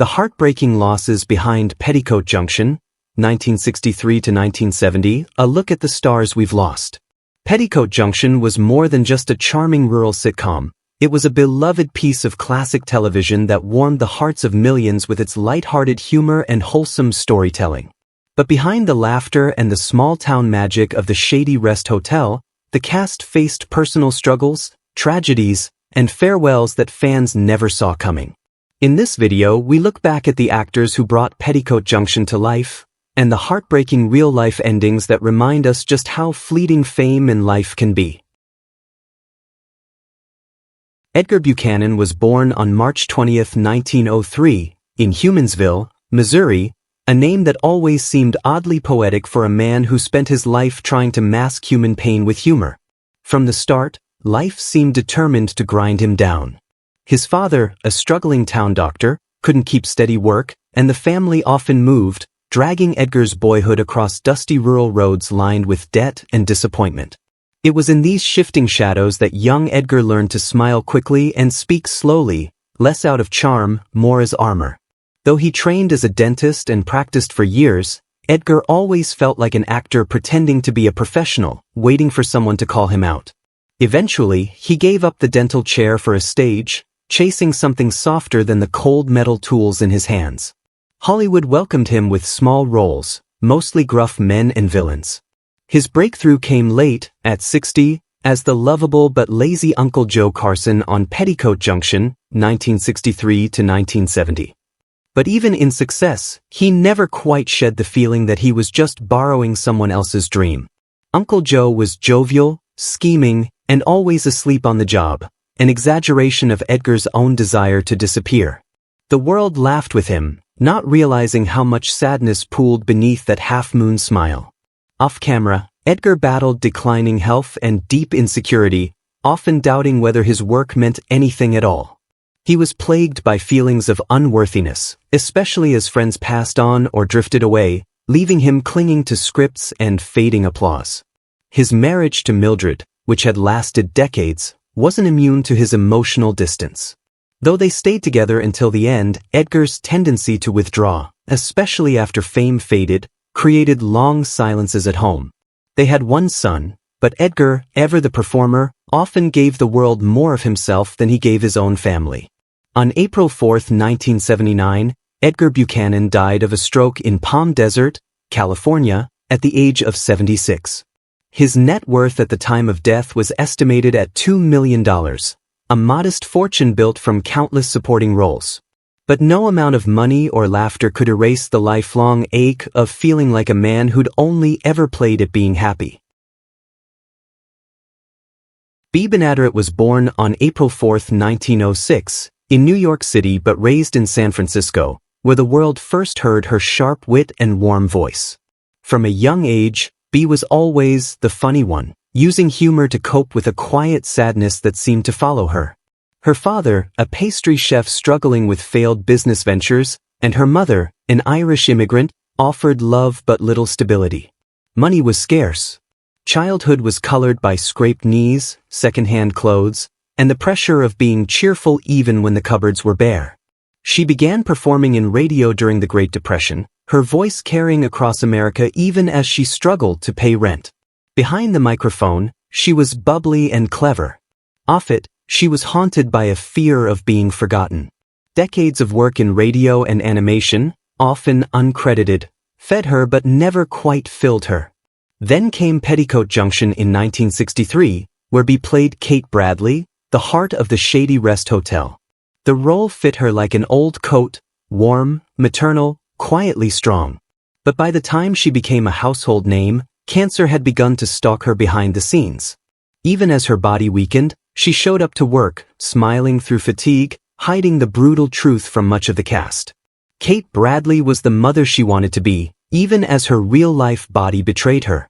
The heartbreaking losses behind Petticoat Junction, 1963 to 1970, a look at the stars we've lost. Petticoat Junction was more than just a charming rural sitcom. It was a beloved piece of classic television that warmed the hearts of millions with its lighthearted humor and wholesome storytelling. But behind the laughter and the small-town magic of the Shady Rest Hotel, the cast faced personal struggles, tragedies, and farewells that fans never saw coming. In this video, we look back at the actors who brought Petticoat Junction to life, and the heartbreaking real-life endings that remind us just how fleeting fame and life can be. Edgar Buchanan was born on March 20, 1903, in Humansville, Missouri, a name that always seemed oddly poetic for a man who spent his life trying to mask human pain with humor. From the start, life seemed determined to grind him down. His father, a struggling town doctor, couldn't keep steady work, and the family often moved, dragging Edgar's boyhood across dusty rural roads lined with debt and disappointment. It was in these shifting shadows that young Edgar learned to smile quickly and speak slowly, less out of charm, more as armor. Though he trained as a dentist and practiced for years, Edgar always felt like an actor pretending to be a professional, waiting for someone to call him out. Eventually, he gave up the dental chair for a stage, chasing something softer than the cold metal tools in his hands. Hollywood welcomed him with small roles, mostly gruff men and villains. His breakthrough came late, at 60, as the lovable but lazy Uncle Joe Carson on Petticoat Junction, 1963 to 1970. But even in success, he never quite shed the feeling that he was just borrowing someone else's dream. Uncle Joe was jovial, scheming, and always asleep on the job, an exaggeration of Edgar's own desire to disappear. The world laughed with him, not realizing how much sadness pooled beneath that half-moon smile. Off-camera, Edgar battled declining health and deep insecurity, often doubting whether his work meant anything at all. He was plagued by feelings of unworthiness, especially as friends passed on or drifted away, leaving him clinging to scripts and fading applause. His marriage to Mildred, which had lasted decades, wasn't immune to his emotional distance. Though they stayed together until the end, Edgar's tendency to withdraw, especially after fame faded, created long silences at home. They had one son, but Edgar, ever the performer, often gave the world more of himself than he gave his own family. On April 4, 1979, Edgar Buchanan died of a stroke in Palm Desert, California, at the age of 76. His net worth at the time of death was estimated at $2 million, a modest fortune built from countless supporting roles. But no amount of money or laughter could erase the lifelong ache of feeling like a man who'd only ever played at being happy. Bea Benaderet was born on April 4, 1906, in New York City but raised in San Francisco, where the world first heard her sharp wit and warm voice. From a young age, Bea was always the funny one, using humor to cope with a quiet sadness that seemed to follow her. Her father, a pastry chef struggling with failed business ventures, and her mother, an Irish immigrant, offered love but little stability. Money was scarce. Childhood was colored by scraped knees, second-hand clothes, and the pressure of being cheerful even when the cupboards were bare. She began performing in radio during the Great Depression, her voice carrying across America even as she struggled to pay rent. Behind the microphone, she was bubbly and clever. Off it, she was haunted by a fear of being forgotten. Decades of work in radio and animation, often uncredited, fed her but never quite filled her. Then came Petticoat Junction in 1963, where Bea played Kate Bradley, the heart of the Shady Rest Hotel. The role fit her like an old coat, warm, maternal, quietly strong. But by the time she became a household name, cancer had begun to stalk her behind the scenes. Even as her body weakened, she showed up to work, smiling through fatigue, hiding the brutal truth from much of the cast. Kate Bradley was the mother she wanted to be, even as her real-life body betrayed her.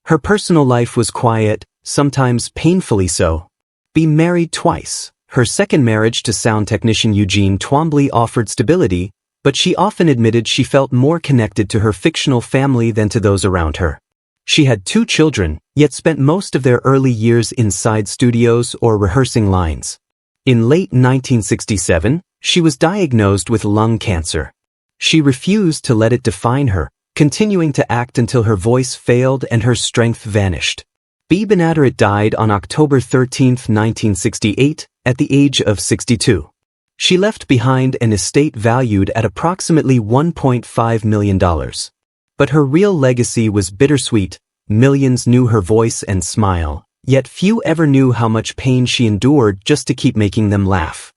Her personal life was quiet, sometimes painfully so. Bea married twice. Her second marriage to sound technician Eugene Twombly offered stability, but she often admitted she felt more connected to her fictional family than to those around her. She had 2 children, yet spent most of their early years inside studios or rehearsing lines. In late 1967, She was diagnosed with lung cancer. She refused to let it define her, continuing to act until her voice failed and her strength vanished. Banaterat died on October 13, 1968, at the age of 62. She left behind an estate valued at approximately $1.5 million. But her real legacy was bittersweet. Millions knew her voice and smile, yet few ever knew how much pain she endured just to keep making them laugh.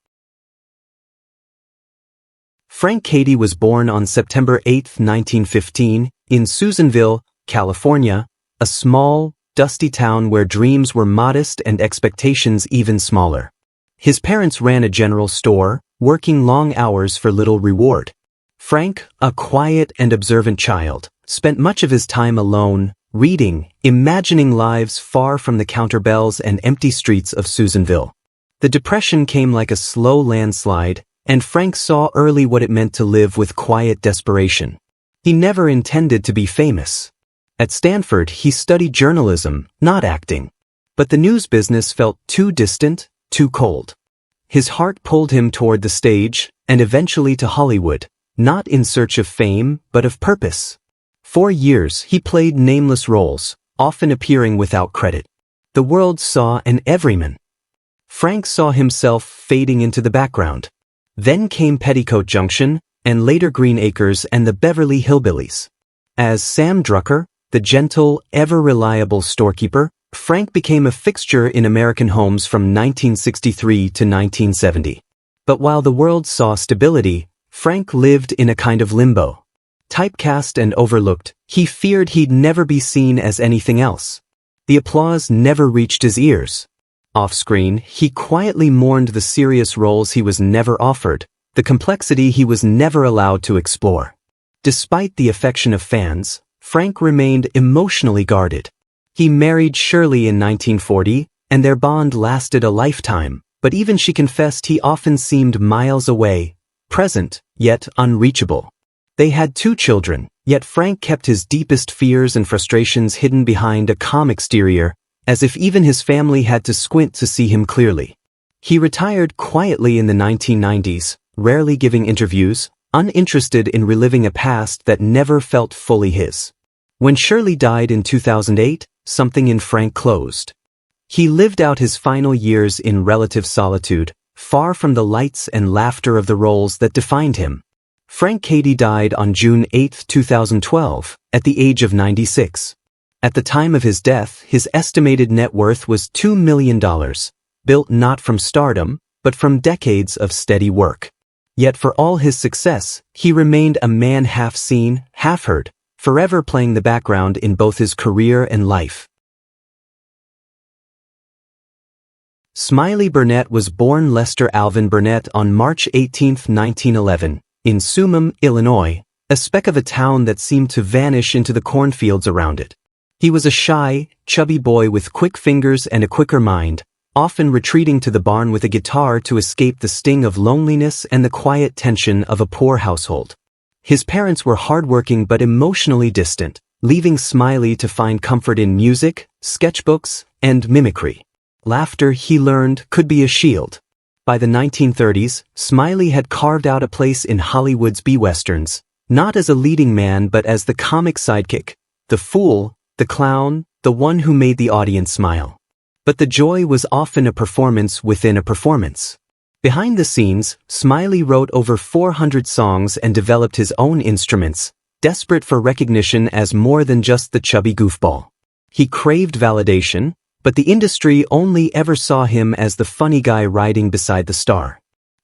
Frank Cady was born on September 8, 1915, in Susanville, California, a small, dusty town where dreams were modest and expectations even smaller. His parents ran a general store, working long hours for little reward. Frank, a quiet and observant child, spent much of his time alone, reading, imagining lives far from the counterbells and empty streets of Susanville. The Depression came like a slow landslide, and Frank saw early what it meant to live with quiet desperation. He never intended to be famous. At Stanford, he studied journalism, not acting. But the news business felt too distant, too cold. His heart pulled him toward the stage, and eventually to Hollywood, not in search of fame, but of purpose. For years, he played nameless roles, often appearing without credit. The world saw an everyman. Frank saw himself fading into the background. Then came Petticoat Junction, and later Green Acres and the Beverly Hillbillies. As Sam Drucker, the gentle, ever-reliable storekeeper, Frank became a fixture in American homes from 1963 to 1970. But while the world saw stability, Frank lived in a kind of limbo. Typecast and overlooked, he feared he'd never be seen as anything else. The applause never reached his ears. Off-screen, he quietly mourned the serious roles he was never offered, the complexity he was never allowed to explore. Despite the affection of fans, Frank remained emotionally guarded. He married Shirley in 1940, and their bond lasted a lifetime, but even she confessed he often seemed miles away, present, yet unreachable. They had 2 children, yet Frank kept his deepest fears and frustrations hidden behind a calm exterior, as if even his family had to squint to see him clearly. He retired quietly in the 1990s, rarely giving interviews, uninterested in reliving a past that never felt fully his. When Shirley died in 2008, something in Frank closed. He lived out his final years in relative solitude, far from the lights and laughter of the roles that defined him. Frank Cady died on June 8, 2012, at the age of 96. At the time of his death, his estimated net worth was $2 million, built not from stardom, but from decades of steady work. Yet for all his success, he remained a man half seen, half heard, forever playing the background in both his career and life. Smiley Burnett was born Lester Alvin Burnett on March 18, 1911, in Summum, Illinois, a speck of a town that seemed to vanish into the cornfields around it. He was a shy, chubby boy with quick fingers and a quicker mind, often retreating to the barn with a guitar to escape the sting of loneliness and the quiet tension of a poor household. His parents were hardworking but emotionally distant, leaving Smiley to find comfort in music, sketchbooks, and mimicry. Laughter, he learned, could be a shield. By the 1930s, Smiley had carved out a place in Hollywood's B-westerns, not as a leading man but as the comic sidekick, the fool, the clown, the one who made the audience smile. But the joy was often a performance within a performance. Behind the scenes, Smiley wrote over 400 songs and developed his own instruments, desperate for recognition as more than just the chubby goofball. He craved validation, but the industry only ever saw him as the funny guy riding beside the star.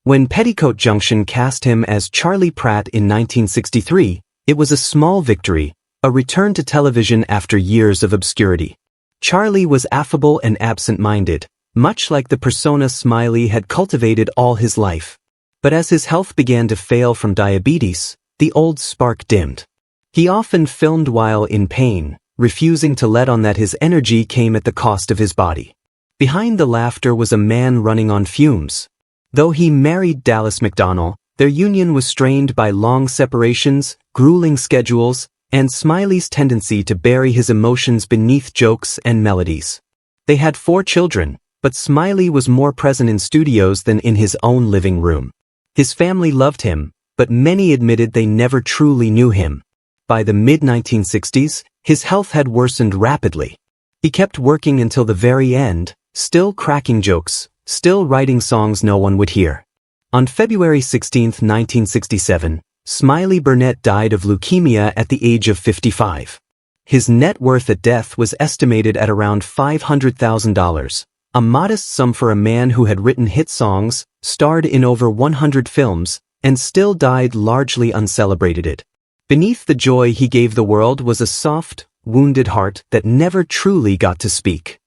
When Petticoat Junction cast him as Charlie Pratt in 1963, it was a small victory, a return to television after years of obscurity. Charlie was affable and absent-minded, much like the persona Smiley had cultivated all his life. But as his health began to fail from diabetes, the old spark dimmed. He often filmed while in pain, refusing to let on that his energy came at the cost of his body. Behind the laughter was a man running on fumes. Though he married Dallas McDonnell, their union was strained by long separations, grueling schedules, and Smiley's tendency to bury his emotions beneath jokes and melodies. They had 4 children, but Smiley was more present in studios than in his own living room. His family loved him, but many admitted they never truly knew him. By the mid-1960s, his health had worsened rapidly. He kept working until the very end, still cracking jokes, still writing songs no one would hear. On February 16, 1967, Smiley Burnette died of leukemia at the age of 55. His net worth at death was estimated at around $500,000, a modest sum for a man who had written hit songs, starred in over 100 films, and still died largely uncelebrated. Beneath the joy he gave the world was a soft, wounded heart that never truly got to speak.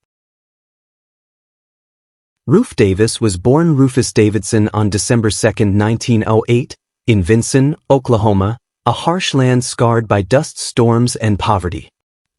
Rufus Davis was born Rufus Davidson on December 2, 1908, in Vinson, Oklahoma, a harsh land scarred by dust storms and poverty.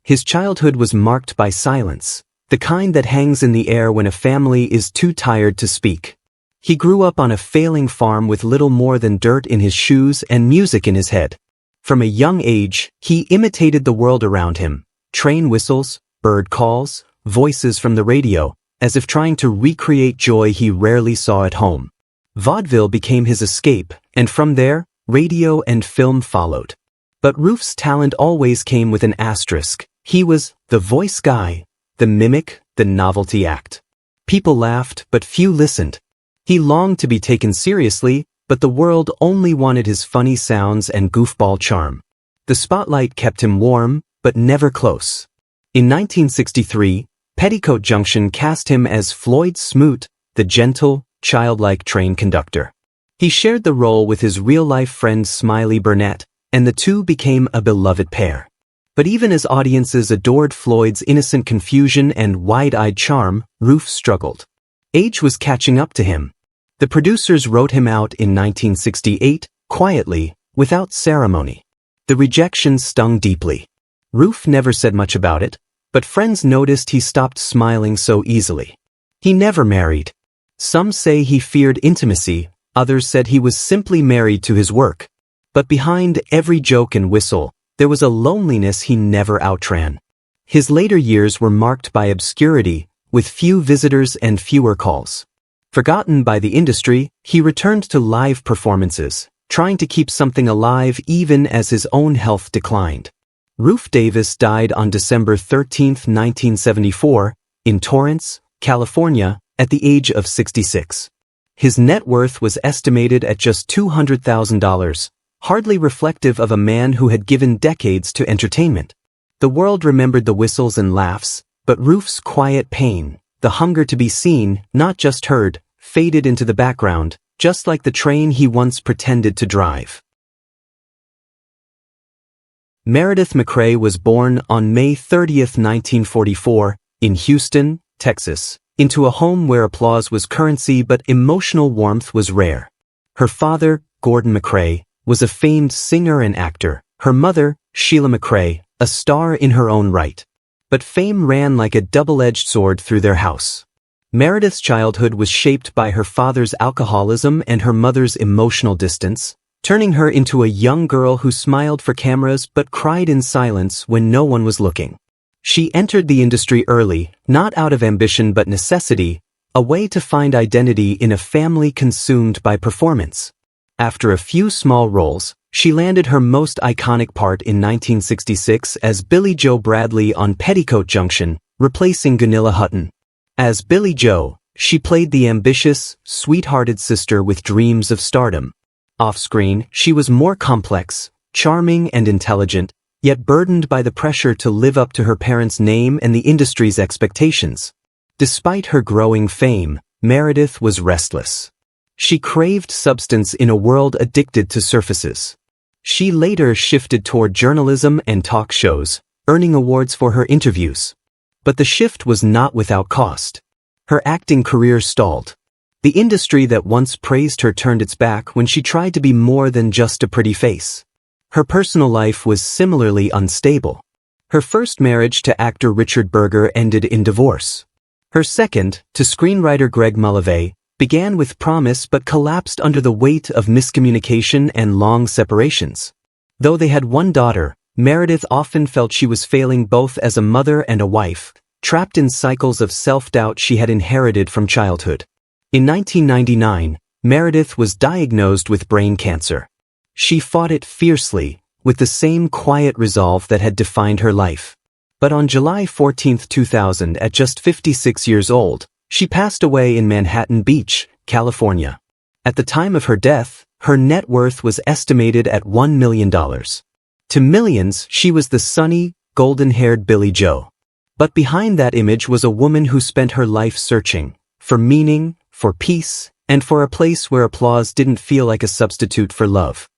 His childhood was marked by silence, the kind that hangs in the air when a family is too tired to speak. He grew up on a failing farm with little more than dirt in his shoes and music in his head. From a young age, he imitated the world around him, train whistles, bird calls, voices from the radio, as if trying to recreate joy he rarely saw at home. Vaudeville became his escape, and from there, radio and film followed. But Rufus' talent always came with an asterisk. He was the voice guy, the mimic, the novelty act. People laughed, but few listened. He longed to be taken seriously, but the world only wanted his funny sounds and goofball charm. The spotlight kept him warm, but never close. In 1963, Petticoat Junction cast him as Floyd Smoot, the gentle, childlike train conductor. He shared the role with his real-life friend Smiley Burnette, and the two became a beloved pair. But even as audiences adored Floyd's innocent confusion and wide-eyed charm, Rufus struggled. Age was catching up to him. The producers wrote him out in 1968, quietly, without ceremony. The rejection stung deeply. Rufus never said much about it, but friends noticed he stopped smiling so easily. He never married. Some say he feared intimacy, others said he was simply married to his work. But behind every joke and whistle, there was a loneliness he never outran. His later years were marked by obscurity, with few visitors and fewer calls. Forgotten by the industry, he returned to live performances, trying to keep something alive even as his own health declined. Rufus Davis died on December 13, 1974, in Torrance, California, at the age of 66. His net worth was estimated at just $200,000, hardly reflective of a man who had given decades to entertainment. The world remembered the whistles and laughs, but Rufus' quiet pain, the hunger to be seen, not just heard, faded into the background, just like the train he once pretended to drive. Meredith McCrae was born on May 30, 1944, in Houston, Texas, into a home where applause was currency but emotional warmth was rare. Her father, Gordon McCrae, was a famed singer and actor, her mother, Sheila McCrae, a star in her own right. But fame ran like a double-edged sword through their house. Meredith's childhood was shaped by her father's alcoholism and her mother's emotional distance, turning her into a young girl who smiled for cameras but cried in silence when no one was looking. She entered the industry early, not out of ambition but necessity, a way to find identity in a family consumed by performance. After a few small roles, she landed her most iconic part in 1966 as Billie Joe Bradley on Petticoat Junction, replacing Gunilla Hutton. As Billie Joe, she played the ambitious, sweet-hearted sister with dreams of stardom. Off-screen, she was more complex, charming and intelligent, yet burdened by the pressure to live up to her parents' name and the industry's expectations. Despite her growing fame, Meredith was restless. She craved substance in a world addicted to surfaces. She later shifted toward journalism and talk shows, earning awards for her interviews. But the shift was not without cost. Her acting career stalled. The industry that once praised her turned its back when she tried to be more than just a pretty face. Her personal life was similarly unstable. Her first marriage to actor Richard Berger ended in divorce. Her second, to screenwriter Greg Mullivet, began with promise but collapsed under the weight of miscommunication and long separations. Though they had one daughter, Meredith often felt she was failing both as a mother and a wife, trapped in cycles of self-doubt she had inherited from childhood. In 1999, Meredith was diagnosed with brain cancer. She fought it fiercely, with the same quiet resolve that had defined her life. But on July 14, 2000, at just 56 years old, she passed away in Manhattan Beach, California. At the time of her death, her net worth was estimated at $1 million. To millions, she was the sunny, golden-haired Billie Joe. But behind that image was a woman who spent her life searching for meaning, for peace, and for a place where applause didn't feel like a substitute for love.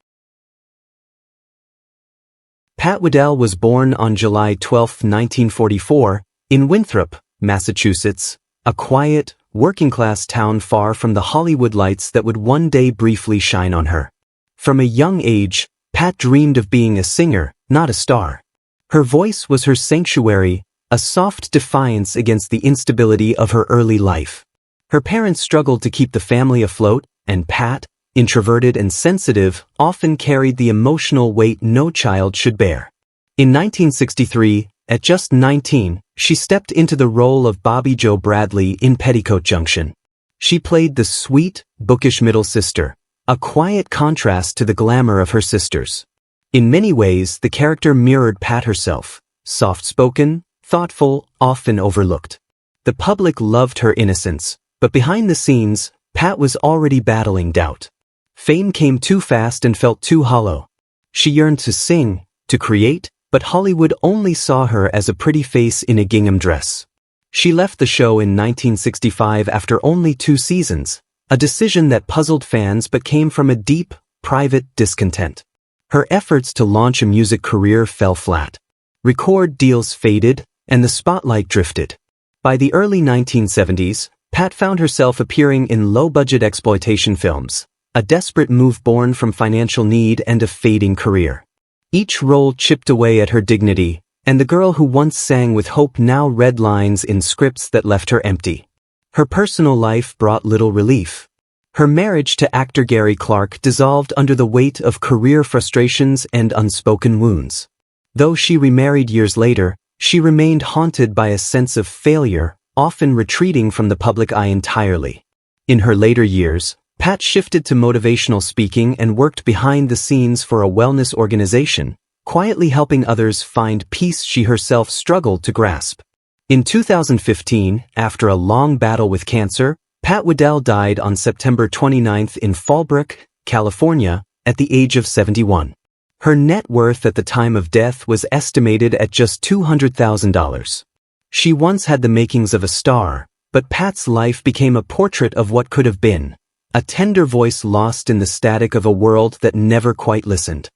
Pat Waddell was born on July 12, 1944, in Winthrop, Massachusetts, a quiet, working-class town far from the Hollywood lights that would one day briefly shine on her. From a young age, Pat dreamed of being a singer, not a star. Her voice was her sanctuary, a soft defiance against the instability of her early life. Her parents struggled to keep the family afloat, and Pat, introverted and sensitive, often carried the emotional weight no child should bear. In 1963, at just 19, she stepped into the role of Bobby Jo Bradley in Petticoat Junction. She played the sweet, bookish middle sister, a quiet contrast to the glamour of her sisters. In many ways, the character mirrored Pat herself, soft-spoken, thoughtful, often overlooked. The public loved her innocence, but behind the scenes, Pat was already battling doubt. Fame came too fast and felt too hollow. She yearned to sing, to create, but Hollywood only saw her as a pretty face in a gingham dress. She left the show in 1965 after only 2 seasons, a decision that puzzled fans but came from a deep, private discontent. Her efforts to launch a music career fell flat. Record deals faded, and the spotlight drifted. By the early 1970s, Pat found herself appearing in low-budget exploitation films, a desperate move born from financial need and a fading career. Each role chipped away at her dignity, and the girl who once sang with hope now read lines in scripts that left her empty. Her personal life brought little relief. Her marriage to actor Gary Clark dissolved under the weight of career frustrations and unspoken wounds. Though she remarried years later, she remained haunted by a sense of failure, often retreating from the public eye entirely. In her later years, Pat shifted to motivational speaking and worked behind the scenes for a wellness organization, quietly helping others find peace she herself struggled to grasp. In 2015, after a long battle with cancer, Pat Waddell died on September 29 in Fallbrook, California, at the age of 71. Her net worth at the time of death was estimated at just $200,000. She once had the makings of a star, but Pat's life became a portrait of what could have been, a tender voice lost in the static of a world that never quite listened.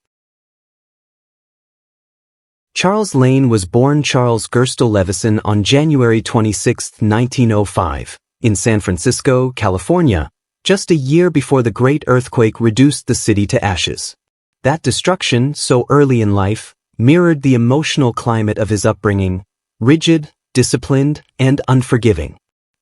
Charles Lane was born Charles Gerstle Levison on January 26, 1905, in San Francisco, California, just a year before the Great Earthquake reduced the city to ashes. That destruction, so early in life, mirrored the emotional climate of his upbringing, rigid, disciplined, and unforgiving.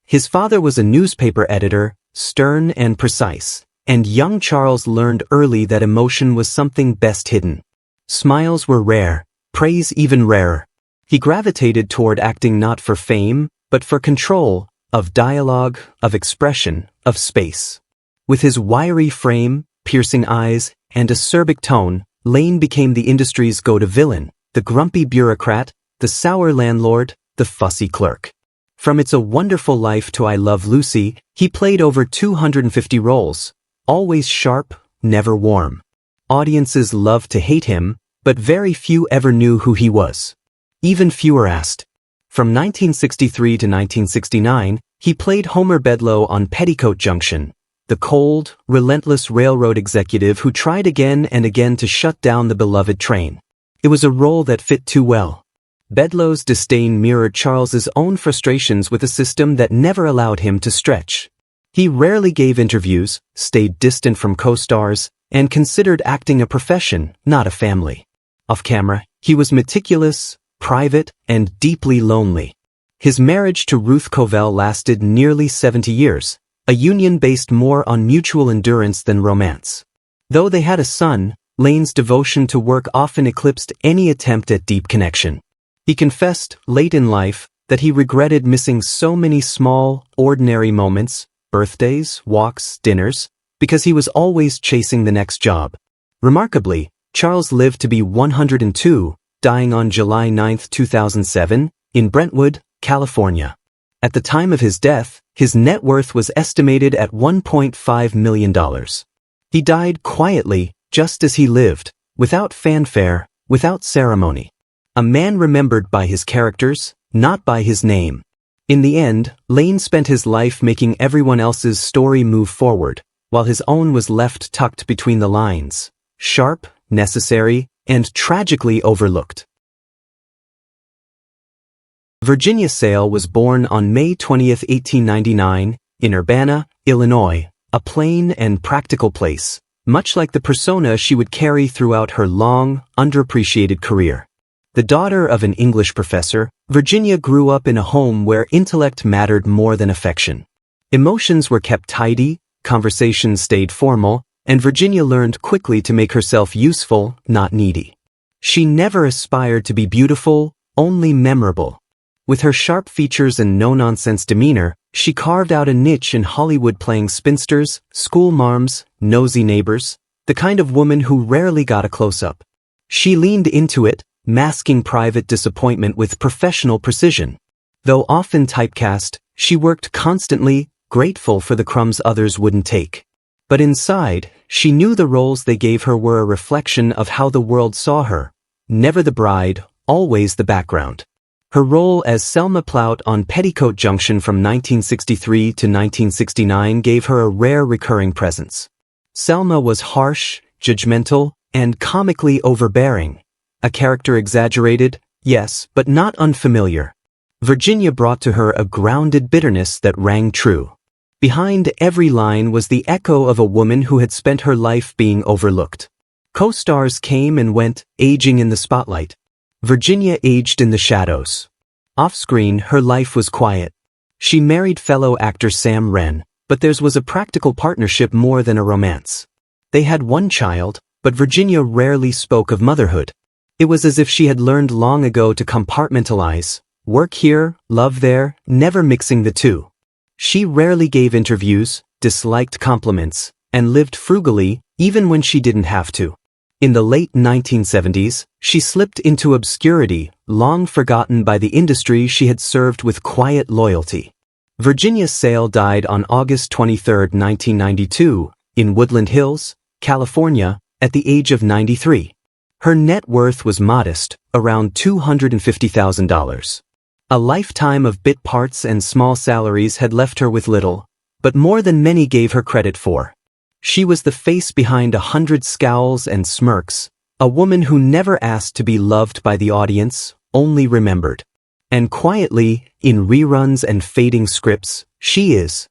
His father was a newspaper editor, stern and precise, and young Charles learned early that emotion was something best hidden. Smiles were rare, praise even rarer. He gravitated toward acting not for fame, but for control, of dialogue, of expression, of space. With his wiry frame, piercing eyes, and acerbic tone, Lane became the industry's go-to villain, the grumpy bureaucrat, the sour landlord, the fussy clerk. From It's a Wonderful Life to I Love Lucy, he played over 250 roles, always sharp, never warm. Audiences loved to hate him, but very few ever knew who he was. Even fewer asked. From 1963 to 1969, he played Homer Bedloe on Petticoat Junction, the cold, relentless railroad executive who tried again and again to shut down the beloved train. It was a role that fit too well. Bedloe's disdain mirrored Charles's own frustrations with a system that never allowed him to stretch. He rarely gave interviews, stayed distant from co-stars, and considered acting a profession, not a family. Off-camera, he was meticulous, private, and deeply lonely. His marriage to Ruth Covell lasted nearly 70 years, a union based more on mutual endurance than romance. Though they had a son, Lane's devotion to work often eclipsed any attempt at deep connection. He confessed, late in life, that he regretted missing so many small, ordinary moments, birthdays, walks, dinners, because he was always chasing the next job. Remarkably, Charles lived to be 102, dying on July 9, 2007, in Brentwood, California. At the time of his death, his net worth was estimated at $1.5 million. He died quietly, just as he lived, without fanfare, without ceremony. A man remembered by his characters, not by his name. In the end, Lane spent his life making everyone else's story move forward, while his own was left tucked between the lines, sharp, necessary, and tragically overlooked. Virginia Sale was born on May 20, 1899, in Urbana, Illinois, a plain and practical place, much like the persona she would carry throughout her long, underappreciated career. The daughter of an English professor, Virginia grew up in a home where intellect mattered more than affection. Emotions were kept tidy, conversations stayed formal, and Virginia learned quickly to make herself useful, not needy. She never aspired to be beautiful, only memorable. With her sharp features and no-nonsense demeanor, she carved out a niche in Hollywood playing spinsters, school marms, nosy neighbors, the kind of woman who rarely got a close-up. She leaned into it, masking private disappointment with professional precision. Though often typecast, she worked constantly, grateful for the crumbs others wouldn't take. But inside, she knew the roles they gave her were a reflection of how the world saw her. Never the bride, always the background. Her role as Selma Plout on Petticoat Junction from 1963 to 1969 gave her a rare recurring presence. Selma was harsh, judgmental, and comically overbearing. A character exaggerated, yes, but not unfamiliar. Virginia brought to her a grounded bitterness that rang true. Behind every line was the echo of a woman who had spent her life being overlooked. Co-stars came and went, aging in the spotlight. Virginia aged in the shadows. Off-screen, her life was quiet. She married fellow actor Sam Wren, but theirs was a practical partnership more than a romance. They had one child, but Virginia rarely spoke of motherhood. It was as if she had learned long ago to compartmentalize, work here, love there, never mixing the two. She rarely gave interviews, disliked compliments, and lived frugally, even when she didn't have to. In the late 1970s, she slipped into obscurity, long forgotten by the industry she had served with quiet loyalty. Virginia Sale died on August 23, 1992, in Woodland Hills, California, at the age of 93. Her net worth was modest, around $250,000. A lifetime of bit parts and small salaries had left her with little, but more than many gave her credit for. She was the face behind 100 scowls and smirks, a woman who never asked to be loved by the audience, only remembered. And quietly, in reruns and fading scripts, she is.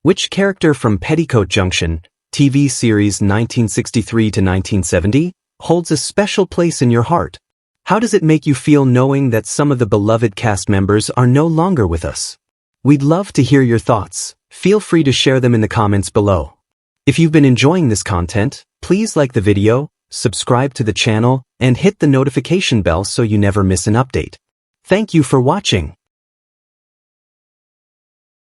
Which character from Petticoat Junction, TV series 1963 to 1970, holds a special place in your heart? How does it make you feel knowing that some of the beloved cast members are no longer with us? We'd love to hear your thoughts. Feel free to share them in the comments below. If you've been enjoying this content, please like the video, subscribe to the channel, and hit the notification bell so you never miss an update. Thank you for watching.